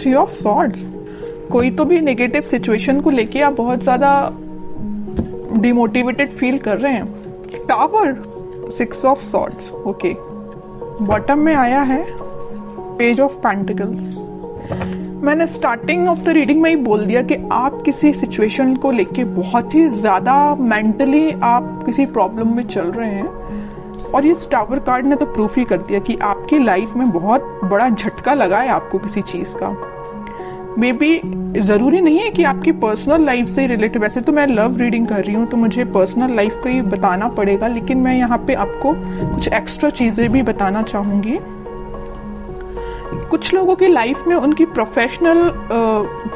Three of swords, कोई तो भी नेगेटिव सिचुएशन को लेके आप बहुत ज्यादा डिमोटिवेटेड फील कर रहे हैं। Tower, six of swords, okay. Bottom में आया है पेज ऑफ पेंटिकल्स। मैंने स्टार्टिंग ऑफ द रीडिंग में ही बोल दिया कि आप किसी सिचुएशन को लेके बहुत ही ज्यादा मेंटली आप किसी प्रॉब्लम में चल रहे हैं, और ये टावर कार्ड ने तो प्रूफ ही कर दिया कि आपकी लाइफ में बहुत बड़ा झटका लगा है आपको किसी चीज का। मे बी जरूरी नहीं है कि आपकी पर्सनल लाइफ से रिलेटेड, वैसे तो मैं लव रीडिंग कर रही हूँ तो मुझे पर्सनल लाइफ का ही बताना पड़ेगा, लेकिन मैं यहाँ पे आपको कुछ एक्स्ट्रा चीजें भी बताना चाहूंगी। कुछ लोगों की लाइफ में उनकी प्रोफेशनल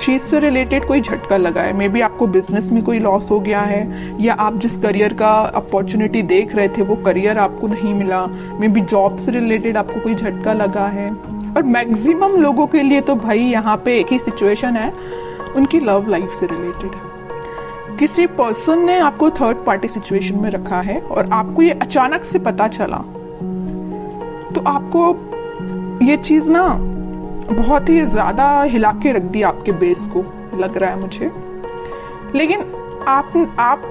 चीज से रिलेटेड कोई झटका लगा है। मे बी आपको बिजनेस में कोई लॉस हो गया है, या आप जिस करियर का अपॉर्चुनिटी देख रहे थे वो करियर आपको नहीं मिला। मे बी जॉब से रिलेटेड आपको कोई झटका लगा है। और मैक्सिमम लोगों के लिए तो भाई यहाँ पे एक ही सिचुएशन है, उनकी लव लाइफ से रिलेटेड। किसी पर्सन ने आपको थर्ड पार्टी सिचुएशन में रखा है और आपको ये अचानक से पता चला, तो आपको ये चीज ना बहुत ही ज्यादा हिला के रख दी आपके बेस को, लग रहा है मुझे। लेकिन आप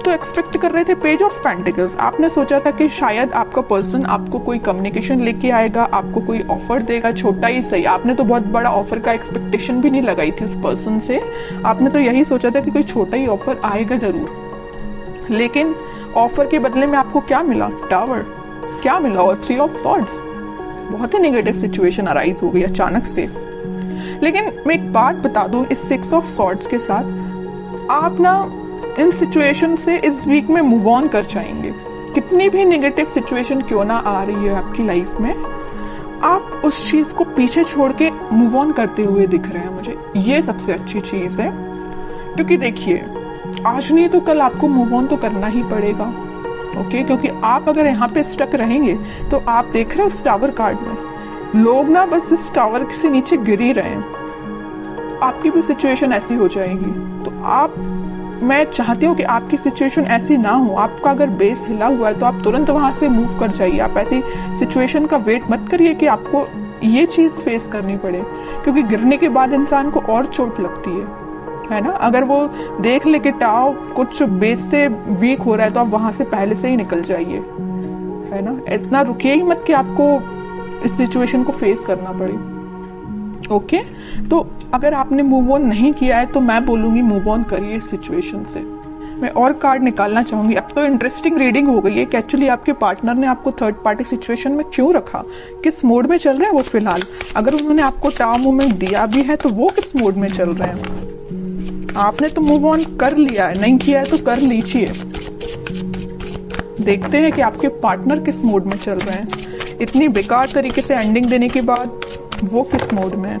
तो एक्सपेक्ट कर रहे थे पेज ऑफ पेंटिकल्स। आपने सोचा था कि शायद आपका पर्सन आपको कोई कम्युनिकेशन लेके आएगा, आपको कोई ऑफर देगा, छोटा ही सही। आपने तो बहुत बड़ा ऑफर का एक्सपेक्टेशन भी नहीं लगाई थी उस पर्सन से। आपने तो यही सोचा था कि कोई छोटा ही ऑफर आएगा जरूर। लेकिन ऑफर के बदले में आपको क्या मिला? टावर। क्या मिला? और थ्री ऑफ सॉर्ड्स। बहुत ही नेगेटिव सिचुएशन अराइज हो गई अचानक से। लेकिन मैं एक बात बता दूं, इस सिक्स ऑफ सॉर्ड्स के साथ आप ना इन सिचुएशन से इस वीक में मूव ऑन कर जाएंगे। कितनी भी नेगेटिव सिचुएशन क्यों ना आ रही है आपकी लाइफ में, आप उस चीज को पीछे छोड़ के मूव ऑन करते हुए दिख रहे हैं मुझे। ये सबसे अच्छी चीज है, क्योंकि देखिए आज नहीं तो कल आपको मूव ऑन तो करना ही पड़ेगा। ओके, क्योंकि आप अगर यहाँ पे स्टक रहेंगे तो आप देख रहे हो इस टावर कार्ड में लोग ना बस इस टावर से नीचे गिर ही रहे हैं। आपकी भी सिचुएशन ऐसी हो जाएगी। तो मैं चाहती हूँ कि आपकी सिचुएशन ऐसी ना हो। आपका अगर बेस हिला हुआ है तो आप तुरंत वहां से मूव कर जाइए। आप ऐसी सिचुएशन का वेट मत करिए कि आपको ये चीज फेस करनी पड़े, क्योंकि गिरने के बाद इंसान को और चोट लगती है ना। अगर वो देख ले कि टाव कुछ बेस से वीक हो रहा है तो आप वहां से पहले से ही निकल जाइए, है ना। इतना रुकिए ही मत कि आपको इस सिचुएशन को फेस करना पड़े। ओके, तो अगर आपने मूव ऑन नहीं किया है तो मैं बोलूंगी मूव ऑन करिए इस सिचुएशन से। मैं और कार्ड निकालना चाहूंगी। अब तो इंटरेस्टिंग रीडिंग हो गई है कि एक्चुअली आपके पार्टनर ने आपको थर्ड पार्टी सिचुएशन में क्यों रखा, किस मोड में चल रहे हैं वो फिलहाल। अगर उन्होंने आपको टाव मूवमेंट दिया भी है तो वो किस मोड में चल रहे हैं। आपने तो मूव ऑन कर लिया है, नहीं किया है तो कर लीजिए। देखते हैं कि आपके पार्टनर किस मोड में चल रहे हैं। इतनी बेकार तरीके से एंडिंग देने के बाद वो किस मोड में है।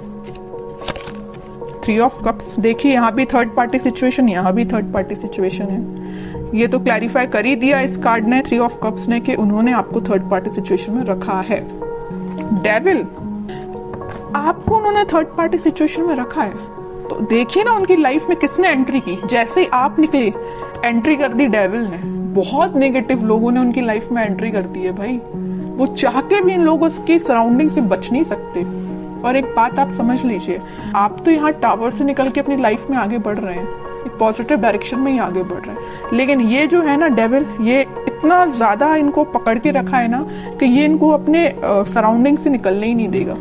थ्री ऑफ कप्स, देखिए यहाँ भी थर्ड पार्टी सिचुएशन, यहाँ भी थर्ड पार्टी सिचुएशन है। ये तो क्लैरिफाई कर ही दिया इस कार्ड ने, थ्री ऑफ कप्स ने, कि उन्होंने आपको थर्ड पार्टी सिचुएशन में रखा है। डेविल, आपको उन्होंने थर्ड पार्टी सिचुएशन में रखा है तो देखिए ना उनकी लाइफ में किसने एंट्री की। जैसे ही आप निकले एंट्री कर दी डेविल ने। बहुत नेगेटिव लोगों ने उनकी लाइफ में एंट्री कर दी है भाई। वो चाह के भी इन लोगों की सराउंडिंग से बच नहीं सकते। और एक बात आप समझ लीजिए, आप तो यहाँ टावर से निकल के अपनी लाइफ में आगे बढ़ रहे हैं, एक पॉजिटिव डायरेक्शन में ही आगे बढ़ रहे हैं। लेकिन ये जो है ना डेविल, ये इतना ज्यादा इनको पकड़ के रखा है ना कि ये इनको अपने सराउंडिंग से निकलने ही नहीं देगा।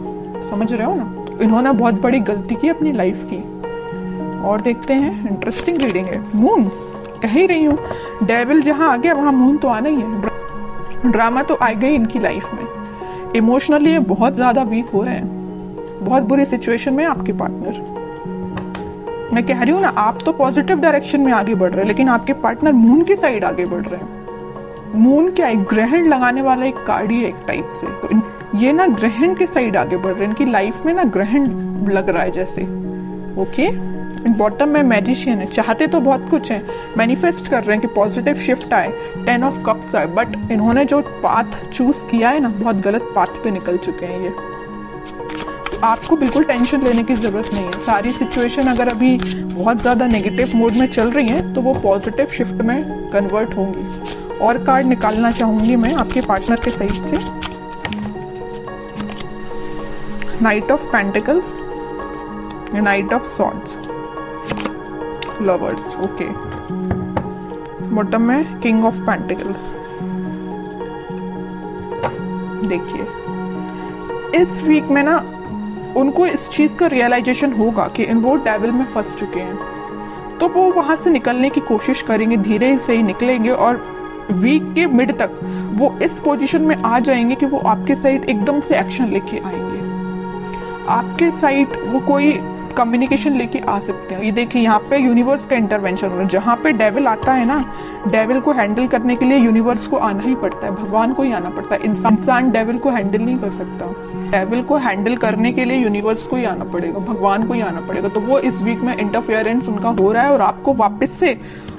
समझ रहे हो ना। तो इन्होंने बहुत बड़ी गलती की अपनी लाइफ की। और देखते हैं, इंटरेस्टिंग रीडिंग है। मून, कह ही रही हूँ, डेविल जहां आ गया वहां मून तो आना ही है। ड्रामा तो आ गई इनकी लाइफ में। इमोशनली ये बहुत ज्यादा वीक हो रहे हैं, बहुत बुरी सिचुएशन में आपके पार्टनर। मैं कह रही हूँ ना, आप तो पॉजिटिव डायरेक्शन में आगे बढ़ रहे हैं, लेकिन आपके पार्टनर मून की साइड आगे बढ़ रहे हैं। मून क्या है? ग्रहण लगाने वाला एक कार्ड ही है एक टाइप से। तो ये ना ग्रहण के साइड आगे बढ़ रहे हैं। इनकी लाइफ में ना ग्रहण लग रहा है जैसे। ओके, बॉटम में मैजिशियन है। चाहते तो बहुत कुछ है, मैनिफेस्ट कर रहे हैं कि पॉजिटिव शिफ्ट आए, 10 ऑफ कप्स आए, बट इन्होंने जो पाथ चूज किया है ना, बहुत गलत पाथ पे निकल चुके हैं ये। आपको बिल्कुल टेंशन लेने की जरूरत नहीं है। सारी सिचुएशन अगर अभी बहुत ज्यादा नेगेटिव मोड में चल रही है तो वो पॉजिटिव शिफ्ट में कन्वर्ट होंगी। और कार्ड निकालना चाहूंगी मैं आपके पार्टनर के साइड से। Night of pentacles, night of swords, lovers, okay. Bottom में किंग ऑफ पेंटिकल्स। देखिए इस वीक में ना उनको इस चीज का रियलाइजेशन होगा कि वो डेविल में फंस चुके हैं, तो वो वहां से निकलने की कोशिश करेंगे, धीरे से ही निकलेंगे और वीक के मिड तक वो इस पोजीशन में आ जाएंगे कि वो आपके साइड एकदम से एक्शन लेके आएंगे। आपके साइड वो कोई कम्युनिकेशन लेके आ सकते हैं। ये देखिए यहाँ पे यूनिवर्स का इंटरवेंशन हो रहा है। जहाँ पे डेविल आता है ना, डेविल को हैंडल करने के लिए यूनिवर्स को आना ही पड़ता है, भगवान को ही आना पड़ता है। इंसान डेविल को हैंडल नहीं कर सकता। डेविल को हैंडल करने के लिए यूनिवर्स को ही आना पड़ेगा, भगवान को ही आना पड़ेगा। तो वो इस वीक में इंटरफेरेंस उनका हो रहा है और आपको वापस से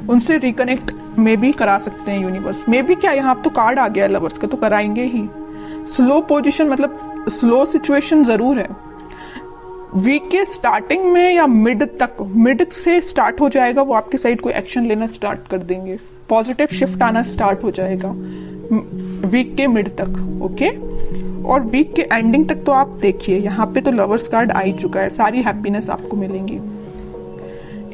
उनसे रिकनेक्ट में भी करा सकते हैं यूनिवर्स में भी। क्या यहाँ तो कार्ड आ गया लवर्स का, तो कराएंगे ही। स्लो पोजिशन मतलब स्लो सिचुएशन जरूर है। वीक के स्टार्टिंग में या मिड तक, मिड से स्टार्ट हो जाएगा, वो आपके साइड कोई एक्शन लेना स्टार्ट कर देंगे, पॉजिटिव शिफ्ट आना स्टार्ट हो जाएगा वीक के मिड तक, ओके। और वीक के एंडिंग तक तो आप देखिए यहाँ पे तो लवर्स कार्ड आ ही चुका है, सारी हैप्पीनेस आपको मिलेंगी।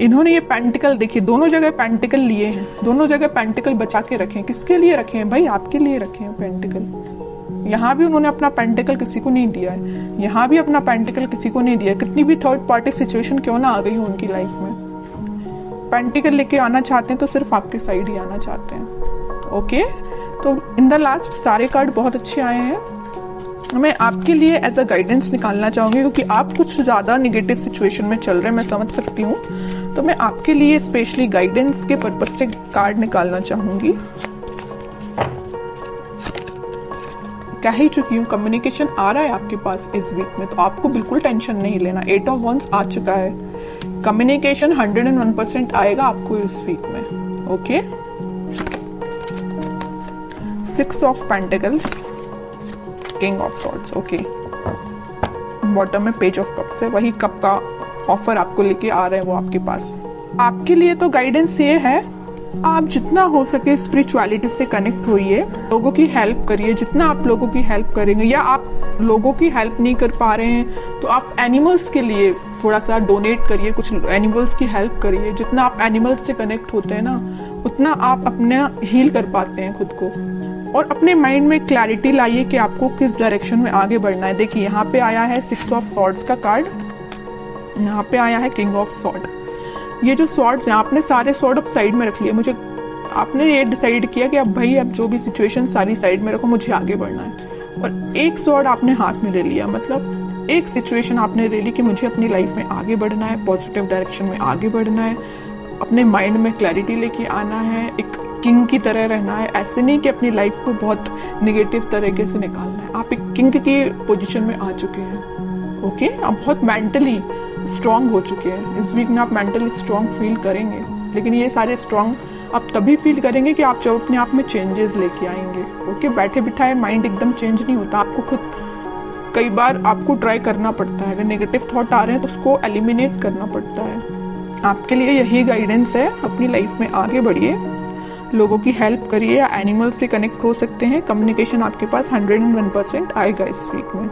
इन्होंने ये पेंटिकल देखिए, दोनों जगह पेंटिकल लिए हैं, दोनों जगह पेंटिकल बचा के रखे हैं। किसके लिए रखे हैं भाई? आपके लिए रखे हैं पेंटिकल। यहाँ भी उन्होंने अपना पेंटिकल किसी को नहीं दिया है, यहाँ भी अपना पेंटिकल किसी को नहीं दिया। कितनी भी थर्ड पार्टी सिचुएशन क्यों ना आ गई हो उनकी लाइफ में, पेंटिकल लेके आना चाहते हैं तो सिर्फ आपके साइड ही आना चाहते हैं, ओके। तो इन द लास्ट सारे कार्ड बहुत अच्छे आए हैं। मैं आपके लिए एज अ गाइडेंस निकालना चाहूंगी, क्योंकि आप कुछ ज्यादा निगेटिव सिचुएशन में चल रहे हैं, मैं समझ सकती हूँ। तो मैं आपके लिए स्पेशली गाइडेंस के पर्पज से कार्ड निकालना चाहूंगी। कह ही चुकी हूँ, कम्युनिकेशन आ रहा है आपके पास इस वीक में, तो आपको बिल्कुल टेंशन नहीं लेना। 8 ऑफ वंस आ चुका है, कम्युनिकेशन 101% आएगा आपको इस वीक में, okay. 6 of pentacles, king of swords, okay. Bottom में पेज ऑफ कप्स है, वही कप का ऑफर आपको लेके आ रहे हैं वो आपके पास। आपके लिए तो गाइडेंस ये है, आप जितना हो सके स्पिरिचुअलिटी से कनेक्ट होइए, लोगों की हेल्प करिए। जितना आप लोगों की हेल्प करेंगे, या आप लोगों की हेल्प नहीं कर पा रहे हैं तो आप एनिमल्स के लिए थोड़ा सा डोनेट करिए, कुछ एनिमल्स की हेल्प करिए। जितना आप एनिमल्स से कनेक्ट होते हैं ना, उतना आप अपना हील कर पाते हैं खुद को। और अपने माइंड में क्लैरिटी लाइए कि आपको किस डायरेक्शन में आगे बढ़ना है। देखिए यहाँ पे आया है 6 ऑफ सॉर्ड्स का कार्ड, यहाँ पे आया है किंग ऑफ सॉर्ड। ये जो सॉर्ड्स हैं, आपने सारे सॉर्ड अब साइड में रख लिए। मुझे आपने ये डिसाइड किया कि अब भाई अब जो भी सिचुएशन सारी साइड में रखो, मुझे आगे बढ़ना है। और एक सॉर्ड आपने हाथ में ले लिया, मतलब एक सिचुएशन आपने ले ली कि मुझे अपनी लाइफ में आगे बढ़ना है, पॉजिटिव डायरेक्शन में आगे बढ़ना है, अपने माइंड में क्लैरिटी लेके आना है, एक किंग की तरह रहना है। ऐसे नहीं कि अपनी लाइफ को बहुत निगेटिव तरीके से निकालना है। आप एक किंग की पोजीशन में आ चुके हैं, ओके। आप बहुत मेंटली स्ट्रांग हो चुके हैं। इस वीक में आप मेंटली स्ट्रांग फील करेंगे, लेकिन ये सारे स्ट्रांग आप तभी फील करेंगे कि आप जब अपने आप में चेंजेस लेके आएंगे, ओके। बैठे बिठाए माइंड एकदम चेंज नहीं होता, आपको खुद कई बार आपको ट्राई करना पड़ता है। अगर नेगेटिव थॉट आ रहे हैं तो उसको एलिमिनेट करना पड़ता है। आपके लिए यही गाइडेंस है, अपनी लाइफ में आगे बढ़िए, लोगों की हेल्प करिए, या एनिमल्स से कनेक्ट हो सकते हैं। कम्युनिकेशन आपके पास 101% आएगा इस वीक में।